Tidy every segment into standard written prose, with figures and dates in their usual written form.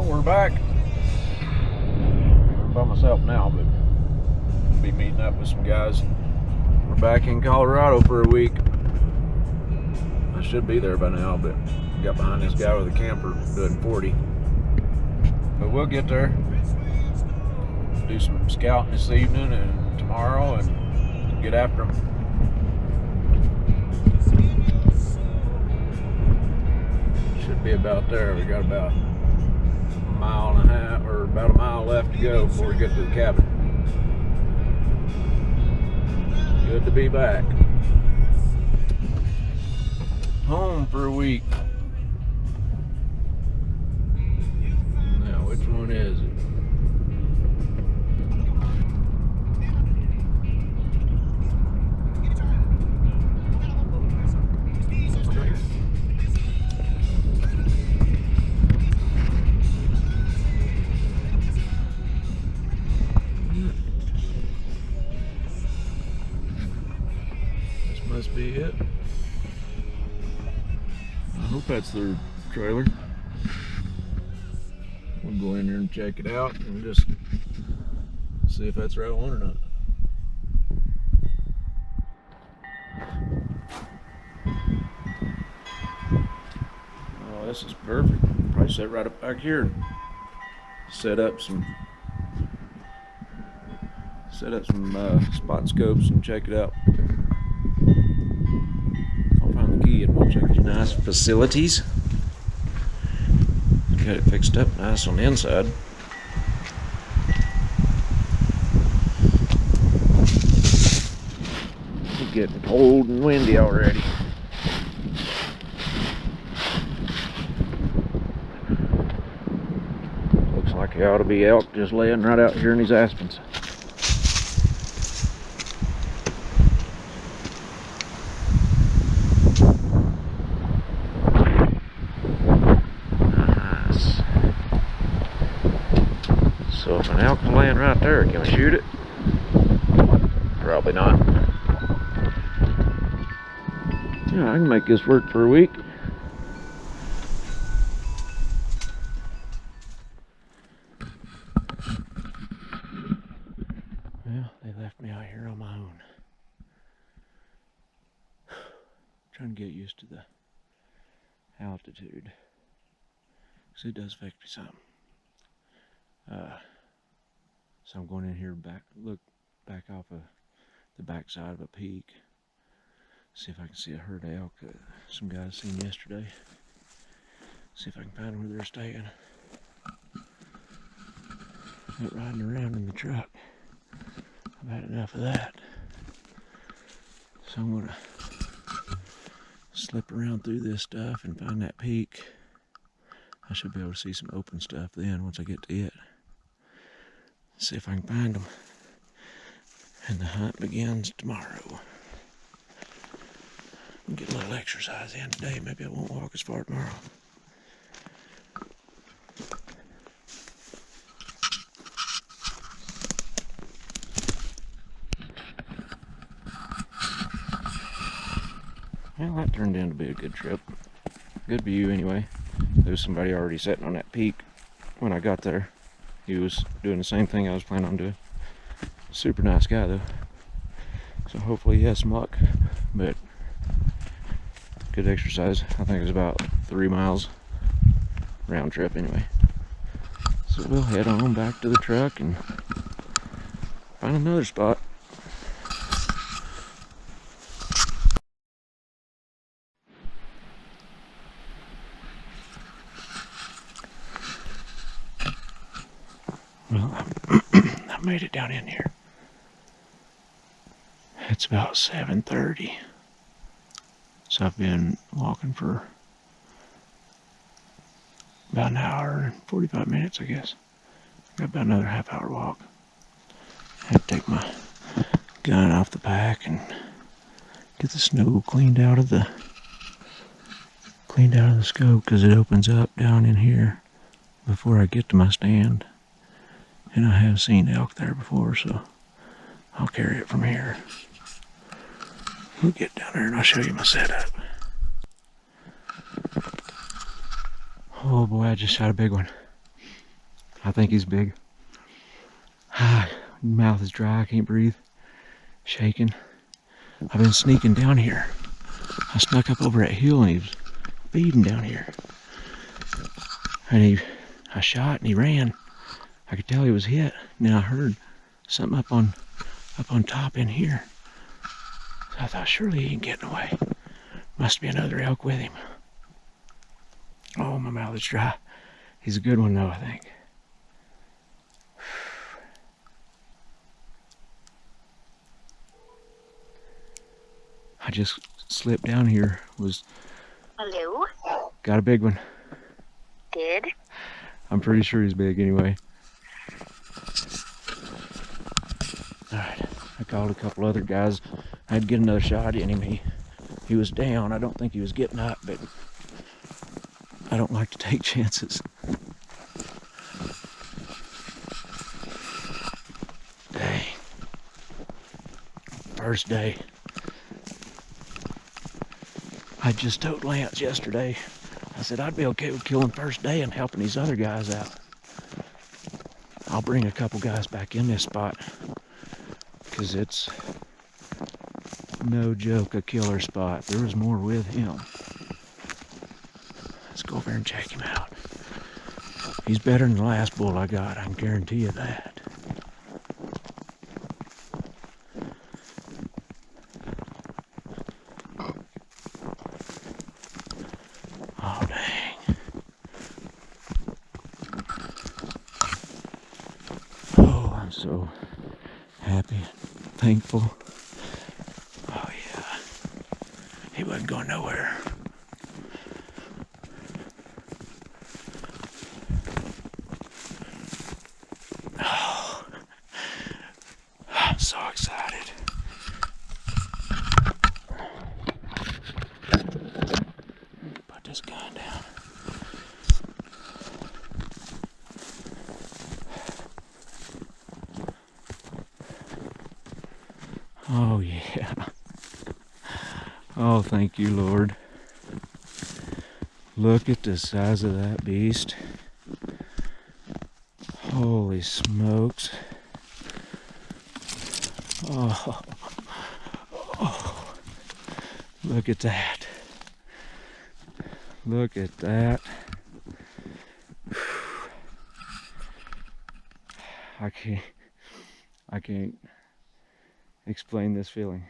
We're back. I'm by myself now, but I'll be meeting up with some guys. We're back in Colorado for a week. I should be there by now, but got behind this guy with a camper doing 40. But we'll get there. Do some scouting this evening and tomorrow and get after them. Should be about there. We got about a mile and a half, or about a mile left to go before we get to the cabin. Good to be back. Home for a week. Now, which one is it? Must be it. I hope that's their trailer. We'll go in there and check it out and just see if that's the right one or not. Oh, this is perfect. Probably set right up back here and set up some spot scopes and check it out. And we'll check these nice facilities. Got it fixed up nice on the inside. It's getting cold and windy already. Looks like there ought to be elk just laying right out here in these aspens. So if an elk's laying right there, can we shoot it? Probably not. Yeah, I can make this work for a week. Well, they left me out here on my own. Trying to get used to the altitude, because it does affect me some. So I'm going in here look back off of the backside of a peak, see if I can see a herd of elk that some guys seen yesterday. See if I can find where they're staying. Not riding around in the truck. I've had enough of that. So I'm gonna slip around through this stuff and find that peak. I should be able to see some open stuff then once I get to it. See if I can find them. And the hunt begins tomorrow. Get a little exercise in today. Maybe I won't walk as far tomorrow. Well, that turned out to be a good trip. Good view anyway. There was somebody already sitting on that peak when I got there. He was doing the same thing I was planning on doing. Super nice guy though. So hopefully he has some luck. But good exercise. I think it was about 3 miles round trip anyway. So we'll head on back to the truck and find another spot. Well, I made it down in here. It's about 7:30. So I've been walking for about an hour and 45 minutes, I guess. Got about another half-hour walk. I had to take my gun off the pack and get the snow cleaned out of the scope, because it opens up down in here before I get to my stand. And I have seen elk there before, so I'll carry it from here. We'll get down there and I'll show you my setup. Oh boy, I just shot a big one. I think he's big. Mouth is dry, I can't breathe. Shaking. I've been sneaking down here. I snuck up over that hill and he was feeding down here. And I shot and he ran. I could tell he was hit. And then I heard something up on top in here. So I thought, surely he ain't getting away. Must be another elk with him. Oh, my mouth is dry. He's a good one though, I think. I just slipped down here. Hello? Got a big one. Did? I'm pretty sure he's big anyway. Alright, I called a couple other guys. I had to get another shot in him. He was down. I don't think he was getting up, but I don't like to take chances. Dang. First day. I just told Lance yesterday, I said I'd be okay with killing first day and helping these other guys out. I'll bring a couple guys back in this spot because it's no joke a killer spot. There was more with him. Let's go over and check him out. He's better than the last bull I got, I can guarantee you that. Oh, dang. Oh, I'm so happy, thankful. Oh, yeah. He wasn't going nowhere. Oh, I'm so excited. Put this gun down. Oh, yeah. Oh, thank you, Lord. Look at the size of that beast. Holy smokes. Oh, oh. Look at that. Look at that. I can't explain this feeling.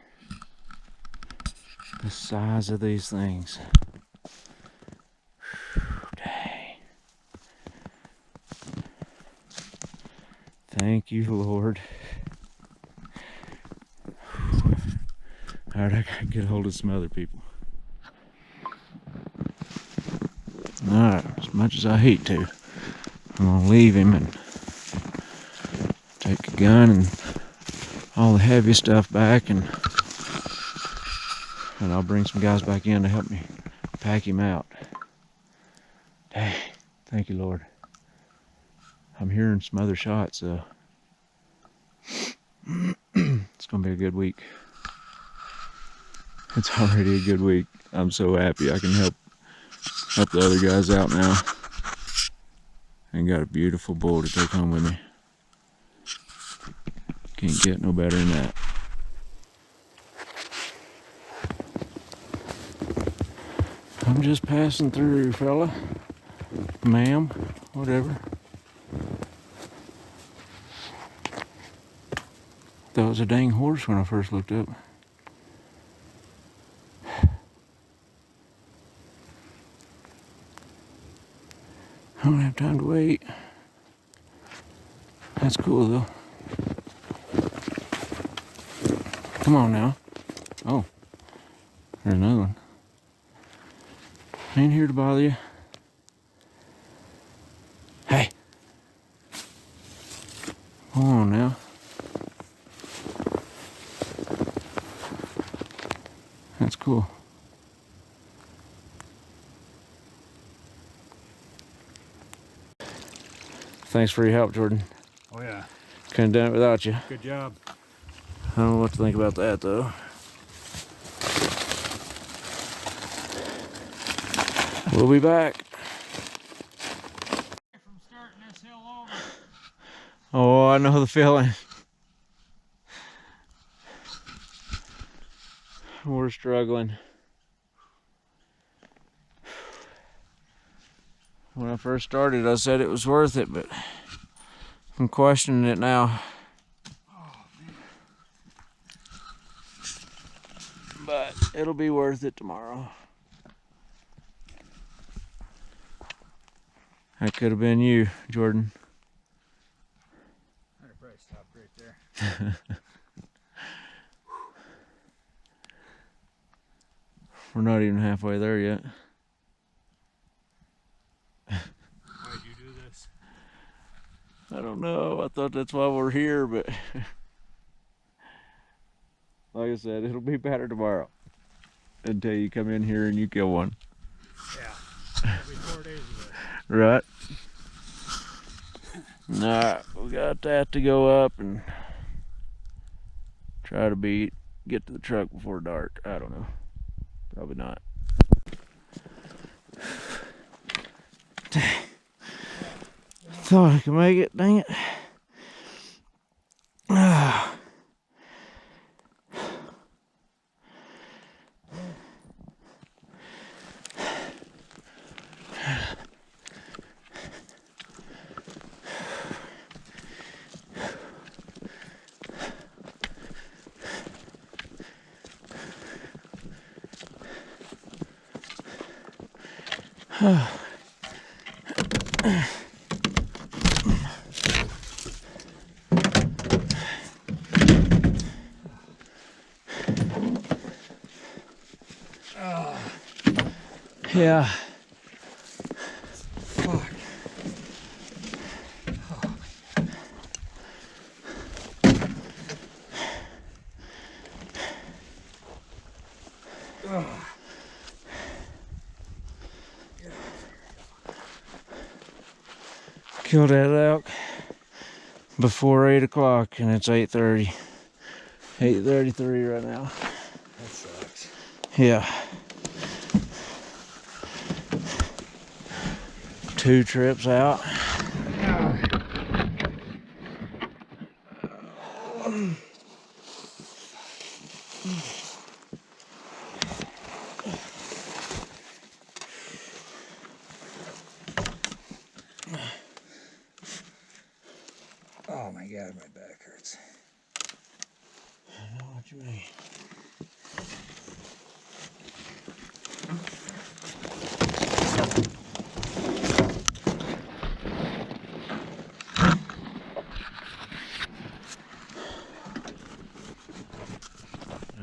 The size of these things. Dang. Thank you, Lord. Alright, I gotta get a hold of some other people. Alright, as much as I hate to, I'm gonna leave him and take a gun and all the heavy stuff back, and I'll bring some guys back in to help me pack him out. Dang, thank you, Lord. I'm hearing some other shots, so it's gonna be a good week. It's already a good week. I'm so happy I can help the other guys out now. And got a beautiful bull to take home with me. Can't get no better than that. I'm just passing through, fella. Ma'am, whatever. Thought it was a dang horse when I first looked up. I don't have time to wait. That's cool though. Come on now. Oh, there's another one. I ain't here to bother you. Hey. Come on now. That's cool. Thanks for your help, Jordan. Oh yeah. Couldn't have done it without you. Good job. I don't know what to think about that though. We'll be back. From starting this hill over. Oh, I know the feeling. We're struggling. When I first started, I said it was worth it, but I'm questioning it now. But it'll be worth it tomorrow. That could have been you, Jordan. I'd probably stop right there. We're not even halfway there yet. Why'd you do this? I don't know. I thought that's why we're here, but like I said, it'll be better tomorrow until you come in here and you kill one. Yeah. It'll be 4 days of it. Right? Nah, we got that to go up and try to get to the truck before dark. I don't know. Probably not. Thought I could make it, dang it. Yeah. Fuck. Killed that elk before 8 o'clock and it's 8:30. 8:33 right now. That sucks. Yeah. 2 trips out. Oh my god, my back hurts. I know what you mean.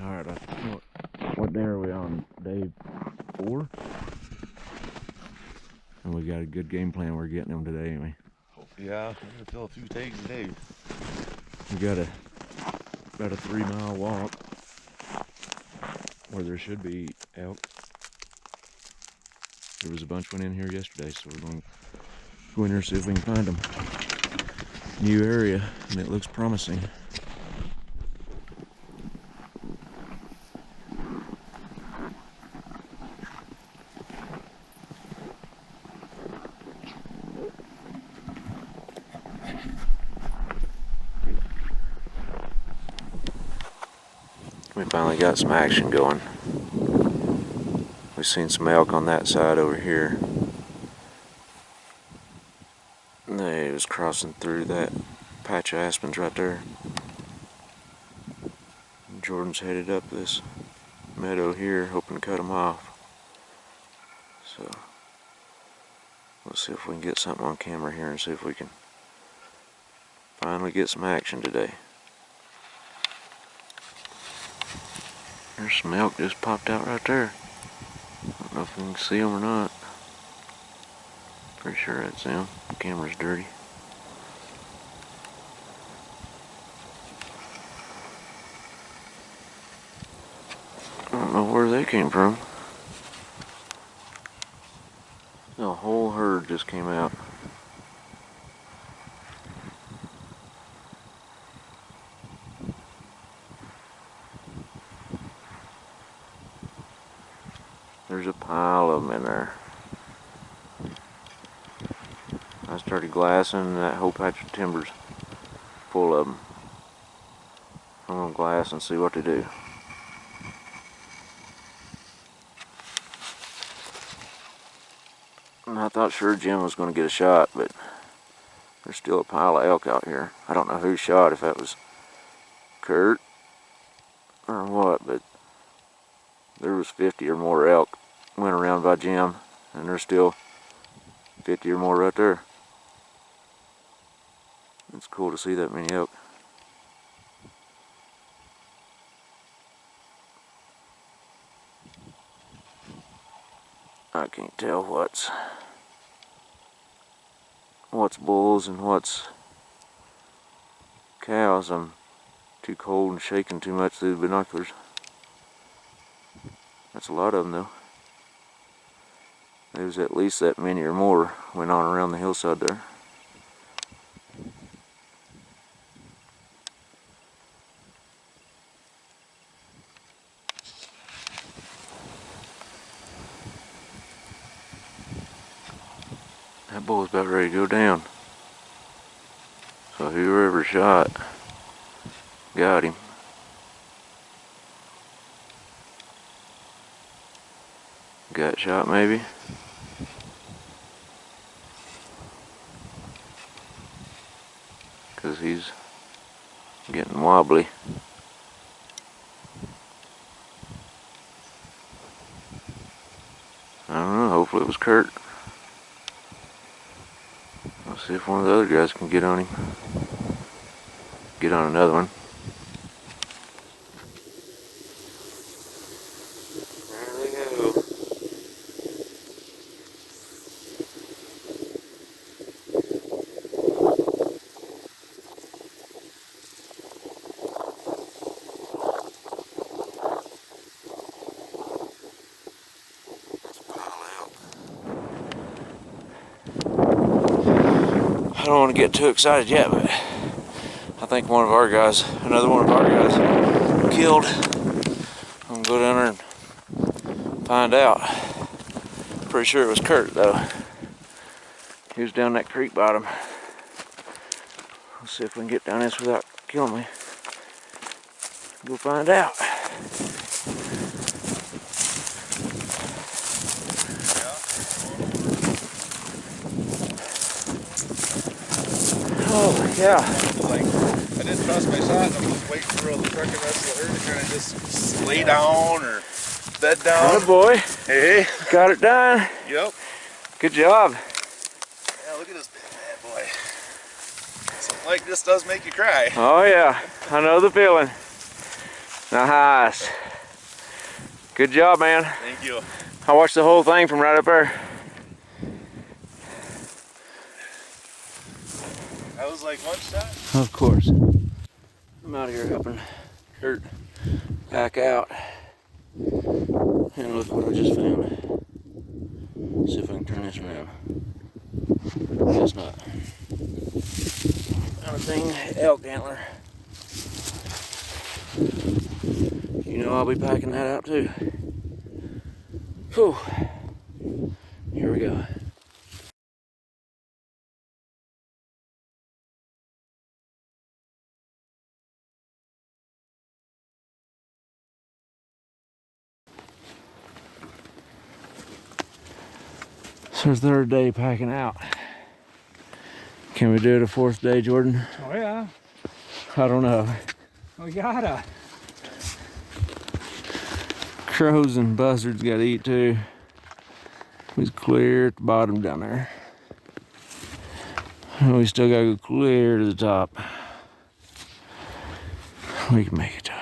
Alright, what day are we on? Day 4? And we got a good game plan. We're getting them today anyway. Yeah, we're gonna fill a few tags today. We got about a 3-mile walk where there should be elk. There was a bunch went in here yesterday, so we're going to go in here and see if we can find them. New area, and it looks promising. We finally got some action going. We've seen some elk on that side over here. They was crossing through that patch of aspens right there. Jordan's headed up this meadow here, hoping to cut them off. So, let's see if we can get something on camera here and see if we can finally get some action today. There's some elk just popped out right there. I don't know if we can see them or not. Pretty sure that's them. The camera's dirty. I don't know where they came from. A whole herd just came out. There's a pile of them in there. I started glassing that whole patch of timbers. full of them. I'm gonna glass and see what they do. And I thought sure Jim was gonna get a shot, but there's still a pile of elk out here. I don't know who shot, if that was Kurt or what, but there was 50 or more elk went around by Jim, and there's still 50 or more right there. It's cool to see that many elk. I can't tell what's bulls and what's cows. I'm too cold and shaking too much through the binoculars. That's a lot of them though. There's at least that many or more went on around the hillside there. That bull's about ready to go down. So whoever shot got him. Gut shot maybe. Because he's getting wobbly. I don't know, hopefully it was Kurt. Let's see if one of the other guys can get on him. Get on another one. There they go. I don't want to get too excited yet, but I think one of our guys, another one of our guys, killed. I'm gonna go down there and find out. Pretty sure it was Kurt though. He was down that creek bottom. Let's see if we can get down this without killing me. Go find out. Oh yeah. Like, I didn't trust my shot, and I'm just waiting for the fucking rest of the herd to kind of just lay down or bed down. Oh boy. Hey. Got it done. Yep. Good job. Yeah, look at this bad boy. Something like this does make you cry. Oh yeah, I know the feeling. Nice. Good job, man. Thank you. I watched the whole thing from right up there. That was like one shot. Of course. I'm out of here helping Kurt back out. And look what I just found. See if I can turn this around. Guess not. Found a thing, elk antler. You know I'll be packing that out too. Whew. Here we go. So it's third day packing out. Can we do it a fourth day, Jordan? Oh yeah, I don't know. we gotta. Crows and buzzards gotta eat too. It's clear at the bottom down there. And we still gotta go clear to the top. We can make it to it.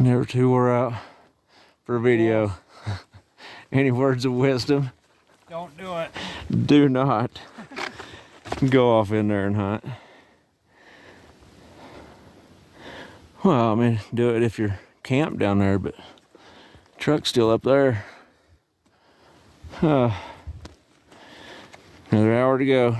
Never too wore out for a video. Any words of wisdom? Don't do it. Do not. go off in there and hunt. Well, I mean, do it if you're camped down there, but truck's still up there. Another hour to go.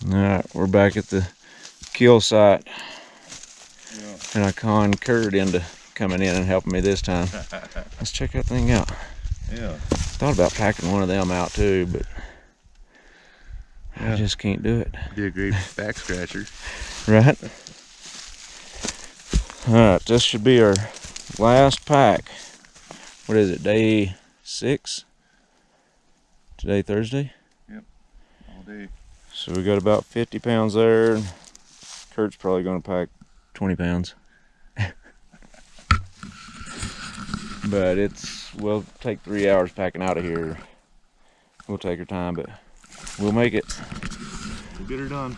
Alright, we're back at the kill site. Yeah. And I conned Kurt into coming in and helping me this time. Let's check that thing out. Yeah. Thought about packing one of them out too, but I just can't do it. Be a great back scratcher. Right? Alright, this should be our last pack. What is it, day 6? Today Thursday? All day. So we got about 50 pounds there. Kurt's probably gonna pack 20 pounds. But we'll take 3 hours packing out of here. We'll take our time, but we'll make it. We'll get her done.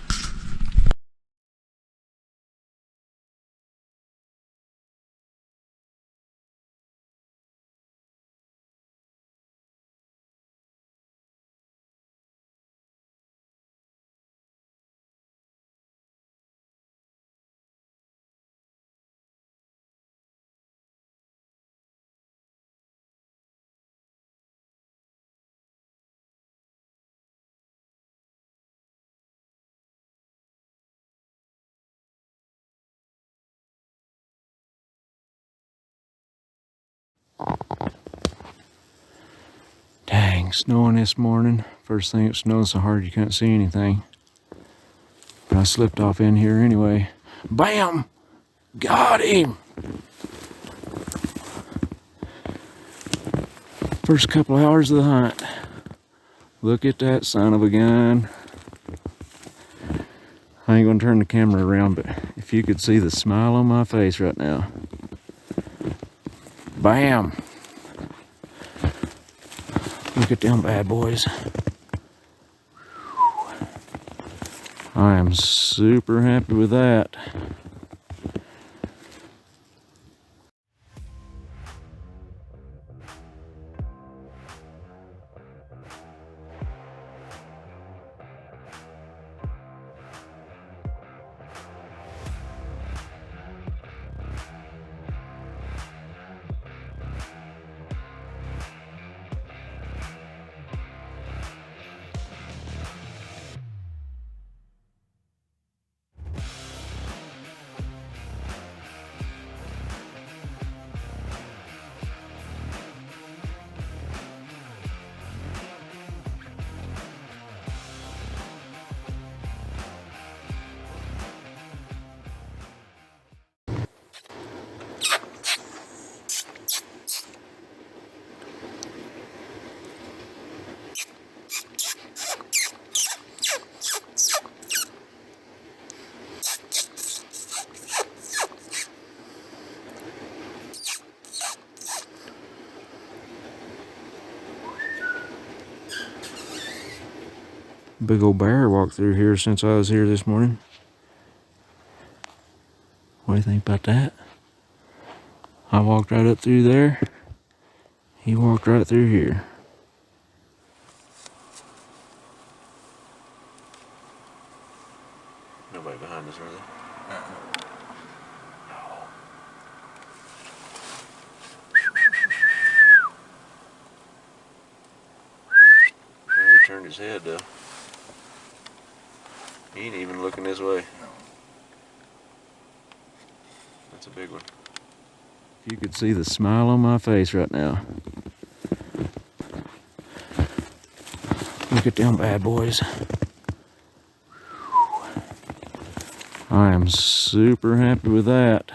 Dang, snowing this morning. First thing, it snowed so hard you couldn't see anything. But I slipped off in here anyway. Bam! Got him! First couple hours of the hunt. Look at that son of a gun. I ain't gonna turn the camera around, but if you could see the smile on my face right now. Bam! Look at them bad boys. I am super happy with that. Big old bear walked through here since I was here this morning. What do you think about that? I walked right up through there. He walked right through here. Nobody behind us, are there? Well, he turned his head though. He ain't even looking this way. That's a big one. If you could see the smile on my face right now. Look at them bad boys. I am super happy with that.